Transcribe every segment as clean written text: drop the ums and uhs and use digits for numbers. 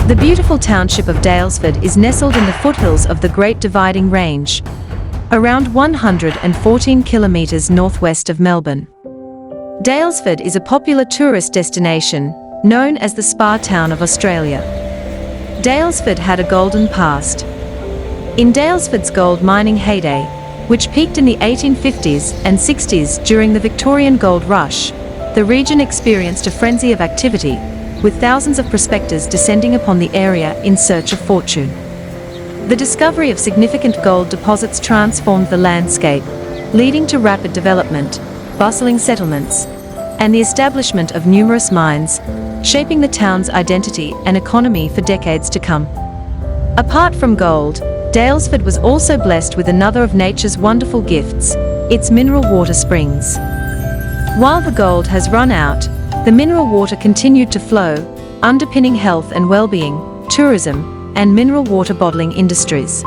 The beautiful township of Daylesford is nestled in the foothills of the Great Dividing Range, around 114 kilometres northwest of Melbourne. Daylesford is a popular tourist destination, known as the Spa Town of Australia. Daylesford had a golden past. In Daylesford's gold mining heyday, which peaked in the 1850s and 60s during the Victorian gold rush, the region experienced a frenzy of activity, with thousands of prospectors descending upon the area in search of fortune. The discovery of significant gold deposits transformed the landscape, leading to rapid development, bustling settlements, and the establishment of numerous mines, shaping the town's identity and economy for decades to come. Apart from gold, Daylesford was also blessed with another of nature's wonderful gifts, its mineral water springs. While the gold has run out, the mineral water continued to flow, underpinning health and well-being, tourism, and mineral water bottling industries.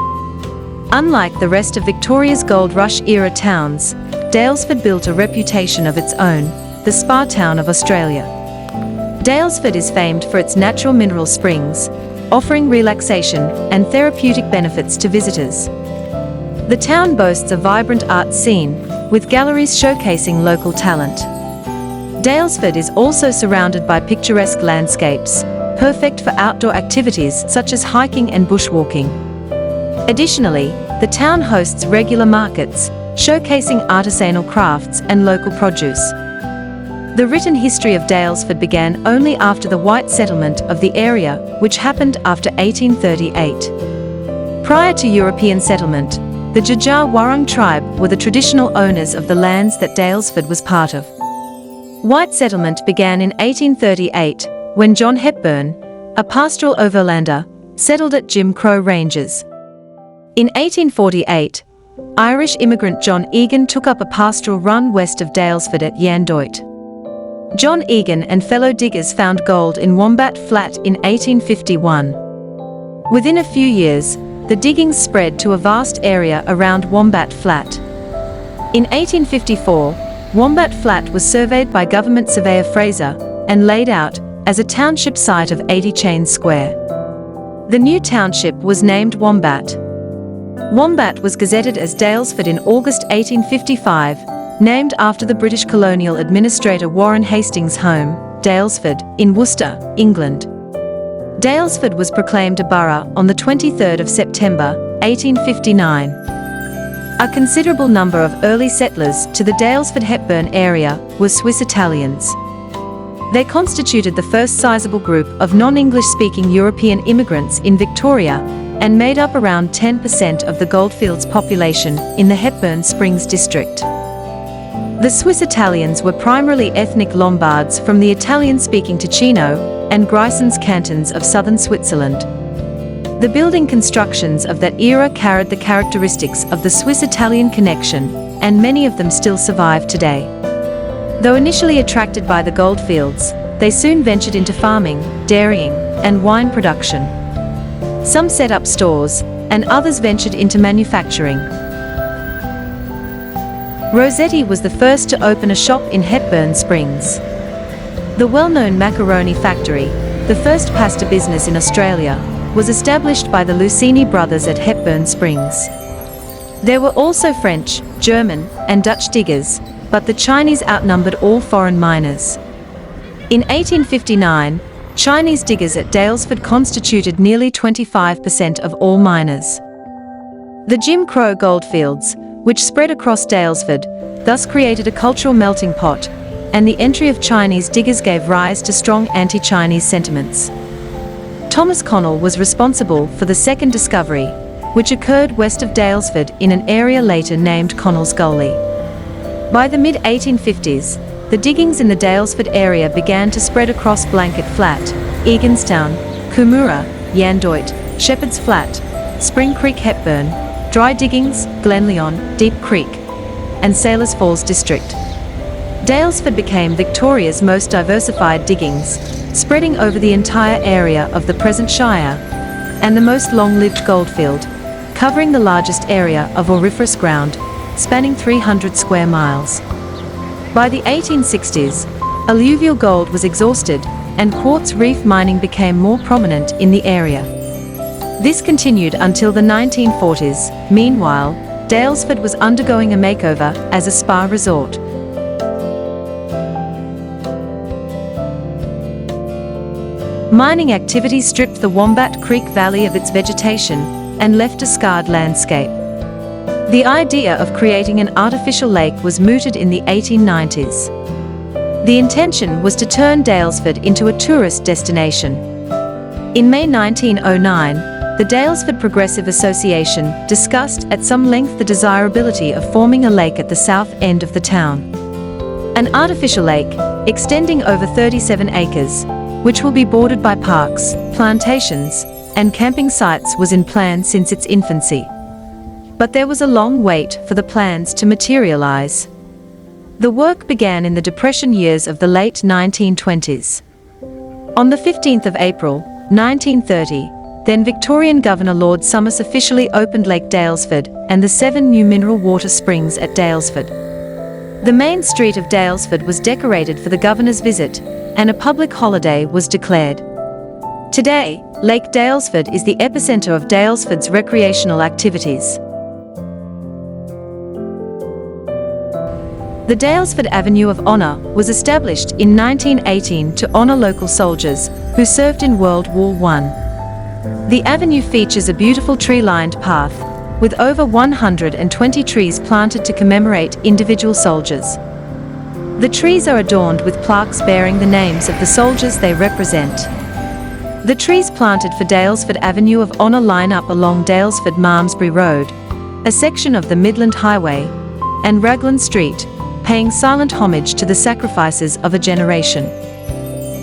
Unlike the rest of Victoria's gold rush-era towns, Daylesford built a reputation of its own, the Spa Town of Australia. Daylesford is famed for its natural mineral springs, offering relaxation and therapeutic benefits to visitors. The town boasts a vibrant art scene, with galleries showcasing local talent. Daylesford is also surrounded by picturesque landscapes, perfect for outdoor activities such as hiking and bushwalking. Additionally, the town hosts regular markets, showcasing artisanal crafts and local produce. The written history of Daylesford began only after the white settlement of the area, which happened after 1838. Prior to European settlement, the Dja Wurrung tribe were the traditional owners of the lands that Daylesford was part of. White settlement began in 1838, when John Hepburn, a pastoral overlander, settled at Jim Crow Ranges. In 1848, Irish immigrant John Egan took up a pastoral run west of Daylesford at Yandoit. John Egan and fellow diggers found gold in Wombat Flat in 1851. Within a few years, the diggings spread to a vast area around Wombat Flat. In 1854, Wombat Flat was surveyed by government surveyor Fraser and laid out as a township site of 80 Chains Square. The new township was named Wombat. Wombat was gazetted as Daylesford in August 1855, named after the British colonial administrator Warren Hastings' home, Daylesford, in Worcester, England. Daylesford was proclaimed a borough on the 23rd of September, 1859. A considerable number of early settlers to the Daylesford-Hepburn area were Swiss Italians. They constituted the first sizable group of non-English-speaking European immigrants in Victoria and made up around 10% of the Goldfields population in the Hepburn Springs district. The Swiss Italians were primarily ethnic Lombards from the Italian-speaking Ticino and Grisons cantons of southern Switzerland. The building constructions of that era carried the characteristics of the Swiss-Italian connection, and many of them still survive today. Though initially attracted by the goldfields, they soon ventured into farming, dairying, and wine production. Some set up stores, and others ventured into manufacturing. Rossetti was the first to open a shop in Hepburn Springs. The well-known macaroni factory, the first pasta business in Australia, was established by the Lucini brothers at Hepburn Springs. There were also French, German, and Dutch diggers, but the Chinese outnumbered all foreign miners. In 1859, Chinese diggers at Daylesford constituted nearly 25% of all miners. The Jim Crow goldfields, which spread across Daylesford, thus created a cultural melting pot, and the entry of Chinese diggers gave rise to strong anti-Chinese sentiments. Thomas Connell was responsible for the second discovery, which occurred west of Daylesford in an area later named Connell's Gully. By the mid-1850s, the diggings in the Daylesford area began to spread across Blanket Flat, Eganstown, Coomera, Yandoit, Shepherd's Flat, Spring Creek Hepburn, Dry Diggings, Glenlyon, Deep Creek, and Sailors Falls District. Daylesford became Victoria's most diversified diggings, spreading over the entire area of the present Shire, and the most long-lived goldfield, covering the largest area of auriferous ground, spanning 300 square miles. By the 1860s, alluvial gold was exhausted, and quartz reef mining became more prominent in the area. This continued until the 1940s. Meanwhile, Daylesford was undergoing a makeover as a spa resort. Mining activities stripped the Wombat Creek Valley of its vegetation and left a scarred landscape. The idea of creating an artificial lake was mooted in the 1890s. The intention was to turn Daylesford into a tourist destination. In May 1909, the Daylesford Progressive Association discussed at some length the desirability of forming a lake at the south end of the town. An artificial lake, extending over 37 acres, which will be bordered by parks, plantations, and camping sites, was in plan since its infancy. But there was a long wait for the plans to materialize. The work began in the Depression years of the late 1920s. On the 15th of April, 1930, then Victorian Governor Lord Somers officially opened Lake Daylesford and the 7 new mineral water springs at Daylesford. The main street of Daylesford was decorated for the governor's visit, and a public holiday was declared. Today, Lake Daylesford is the epicenter of Daylesford's recreational activities. The Daylesford Avenue of Honour was established in 1918 to honour local soldiers who served in World War I. The avenue features a beautiful tree-lined path, with over 120 trees planted to commemorate individual soldiers. The trees are adorned with plaques bearing the names of the soldiers they represent. The trees planted for Daylesford Avenue of Honour line up along Daylesford-Malmesbury Road, a section of the Midland Highway, and Raglan Street, paying silent homage to the sacrifices of a generation.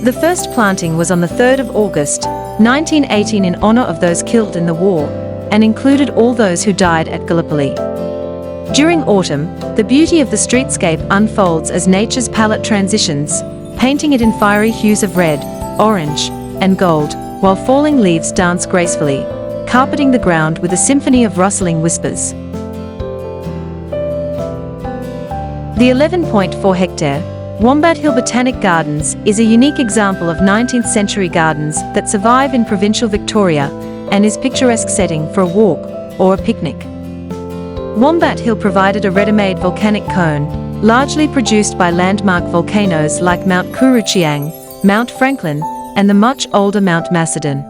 The first planting was on the 3rd of August, 1918 in honour of those killed in the war, and included all those who died at Gallipoli. During autumn, the beauty of the streetscape unfolds as nature's palette transitions, painting it in fiery hues of red, orange, and gold, while falling leaves dance gracefully, carpeting the ground with a symphony of rustling whispers. The 11.4-hectare Wombat Hill Botanic Gardens is a unique example of 19th-century gardens that survive in provincial Victoria and is a picturesque setting for a walk or a picnic. Wombat Hill provided a ready-made volcanic cone, largely produced by landmark volcanoes like Mount Kuruchiang, Mount Franklin, and the much older Mount Macedon.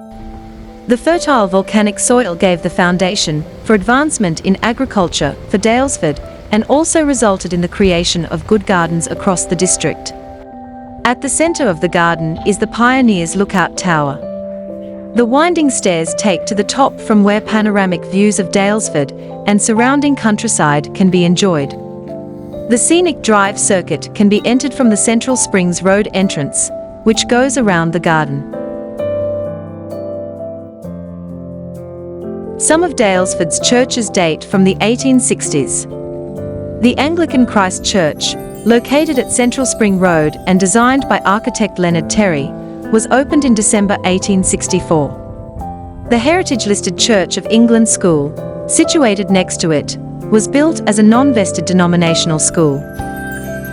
The fertile volcanic soil gave the foundation for advancement in agriculture for Daylesford, and also resulted in the creation of good gardens across the district. At the centre of the garden is the Pioneers Lookout Tower. The winding stairs take to the top from where panoramic views of Daylesford and surrounding countryside can be enjoyed. The Scenic Drive circuit can be entered from the Central Springs Road entrance, which goes around the garden. Some of Daylesford's churches date from the 1860s. The Anglican Christ Church, located at Central Spring Road and designed by architect Leonard Terry, was opened in December 1864. The heritage-listed Church of England School, situated next to it, was built as a non-vested denominational school.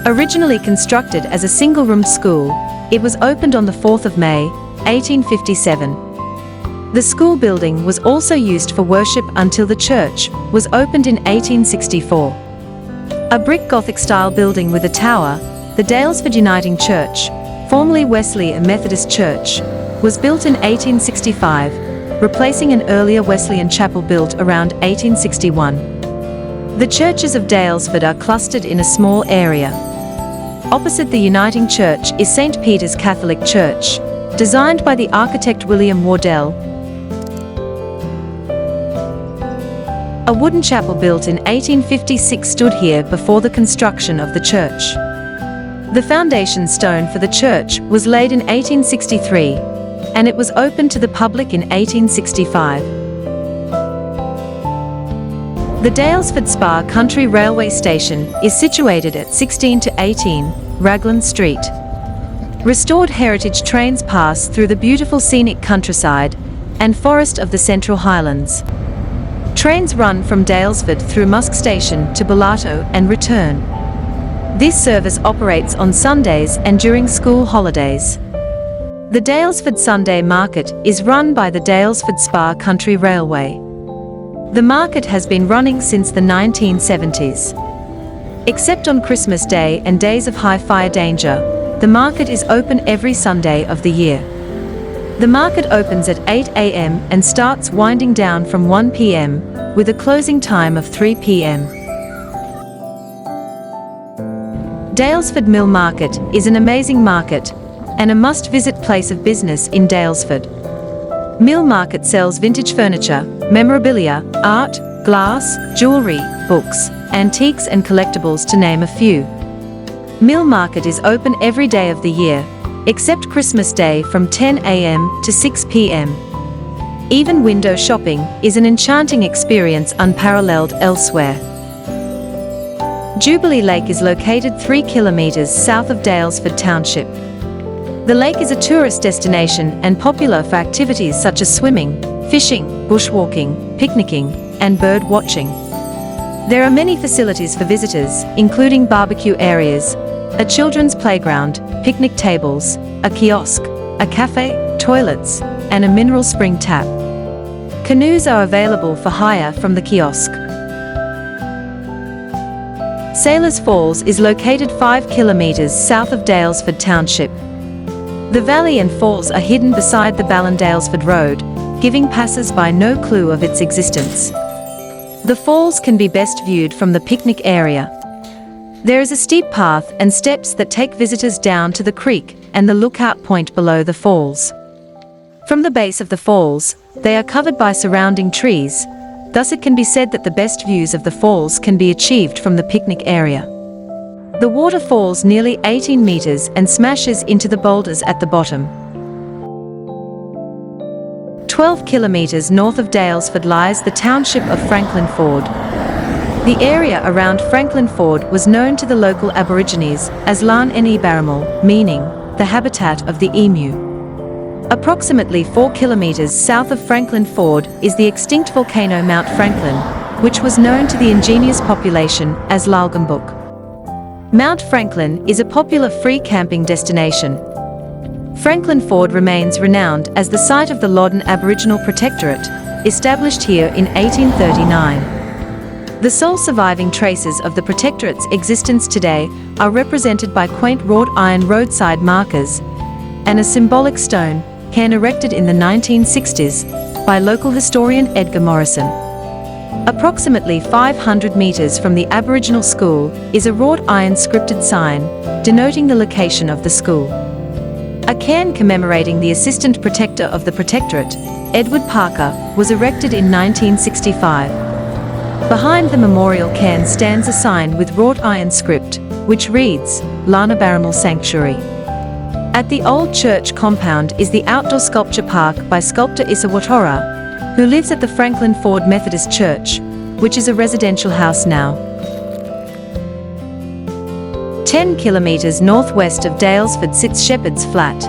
Originally constructed as a single-room school, it was opened on the 4th of May, 1857. The school building was also used for worship until the church was opened in 1864. A brick Gothic-style building with a tower, the Daylesford Uniting Church, formerly Wesleyan Methodist Church, was built in 1865, replacing an earlier Wesleyan chapel built around 1861. The churches of Daylesford are clustered in a small area. Opposite the Uniting Church is St. Peter's Catholic Church, designed by the architect William Wardell. A wooden chapel built in 1856 stood here before the construction of the church. The foundation stone for the church was laid in 1863, and it was opened to the public in 1865. The Daylesford Spa Country Railway Station is situated at 16 to 18 Raglan Street. Restored heritage trains pass through the beautiful scenic countryside and forest of the Central Highlands. Trains run from Daylesford through Musk Station to Bulato and return. This service operates on Sundays and during school holidays. The Daylesford Sunday Market is run by the Daylesford Spa Country Railway. The market has been running since the 1970s. Except on Christmas Day and days of high fire danger, the market is open every Sunday of the year. The market opens at 8 a.m. and starts winding down from 1 p.m. with a closing time of 3 p.m. Daylesford Mill Market is an amazing market and a must-visit place of business in Daylesford. Mill Market sells vintage furniture, memorabilia, art, glass, jewellery, books, antiques and collectibles to name a few. Mill Market is open every day of the year, except Christmas Day from 10 a.m. to 6 p.m. Even window shopping is an enchanting experience unparalleled elsewhere. Jubilee Lake is located 3 kilometres south of Daylesford Township. The lake is a tourist destination and popular for activities such as swimming, fishing, bushwalking, picnicking, and bird watching. There are many facilities for visitors, including barbecue areas, a children's playground, picnic tables, a kiosk, a cafe, toilets, and a mineral spring tap. Canoes are available for hire from the kiosk. Sailors Falls is located 5 kilometres south of Daylesford Township. The valley and falls are hidden beside the Daylesford Road, giving passers-by no clue of its existence. The falls can be best viewed from the picnic area. There is a steep path and steps that take visitors down to the creek and the lookout point below the falls. From the base of the falls, they are covered by surrounding trees, thus it can be said that the best views of the falls can be achieved from the picnic area. The water falls nearly 18 metres and smashes into the boulders at the bottom. 12 kilometres north of Daylesford lies the township of Franklin Ford. The area around Franklin Ford was known to the local Aborigines as Lan Eni Baramal, meaning the habitat of the emu. Approximately 4 kilometres south of Franklin Ford is the extinct volcano Mount Franklin, which was known to the indigenous population as Lalgambuk. Mount Franklin is a popular free camping destination. Franklin Ford remains renowned as the site of the Loddon Aboriginal Protectorate, established here in 1839. The sole surviving traces of the Protectorate's existence today are represented by quaint wrought iron roadside markers and a symbolic stone cairn erected in the 1960s by local historian Edgar Morrison. Approximately 500 metres from the Aboriginal school is a wrought iron scripted sign denoting the location of the school. A cairn commemorating the Assistant Protector of the Protectorate, Edward Parker, was erected in 1965. Behind the memorial cairn stands a sign with wrought iron script, which reads, Lana Baramal Sanctuary. At the old church compound is the outdoor sculpture park by sculptor Issa Watora, who lives at the Franklin Ford Methodist Church, which is a residential house now. 10 kilometres northwest of Daylesford sits Shepherd's Flat.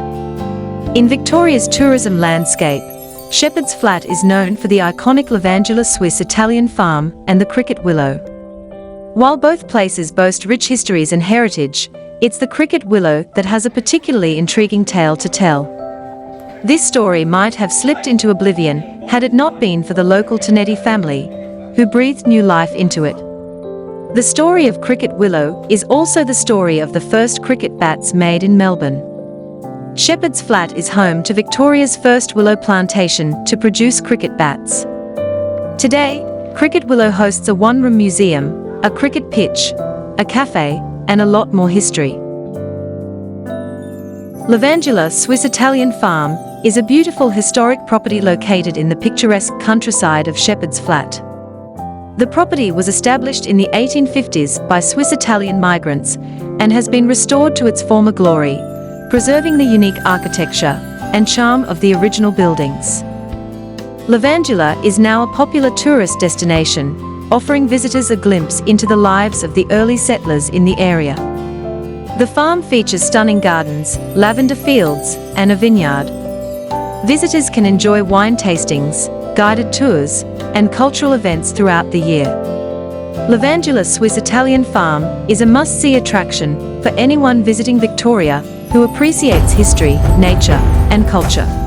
In Victoria's tourism landscape, Shepherd's Flat is known for the iconic Levangula Swiss Italian farm and the cricket willow. While both places boast rich histories and heritage, it's the cricket willow that has a particularly intriguing tale to tell. This story might have slipped into oblivion had it not been for the local Tonetti family, who breathed new life into it. The story of Cricket Willow is also the story of the first cricket bats made in Melbourne. Shepherd's Flat is home to Victoria's first willow plantation to produce cricket bats. Today, Cricket Willow hosts a one-room museum, a cricket pitch, a cafe, and a lot more history. Levangula Swiss Italian Farm is a beautiful historic property located in the picturesque countryside of Shepherd's Flat. The property was established in the 1850s by Swiss Italian migrants and has been restored to its former glory, preserving the unique architecture and charm of the original buildings. Levangula is now a popular tourist destination, offering visitors a glimpse into the lives of the early settlers in the area. The farm features stunning gardens, lavender fields, and a vineyard. Visitors can enjoy wine tastings, guided tours, and cultural events throughout the year. Levangula Swiss Italian Farm is a must-see attraction for anyone visiting Victoria who appreciates history, nature, and culture.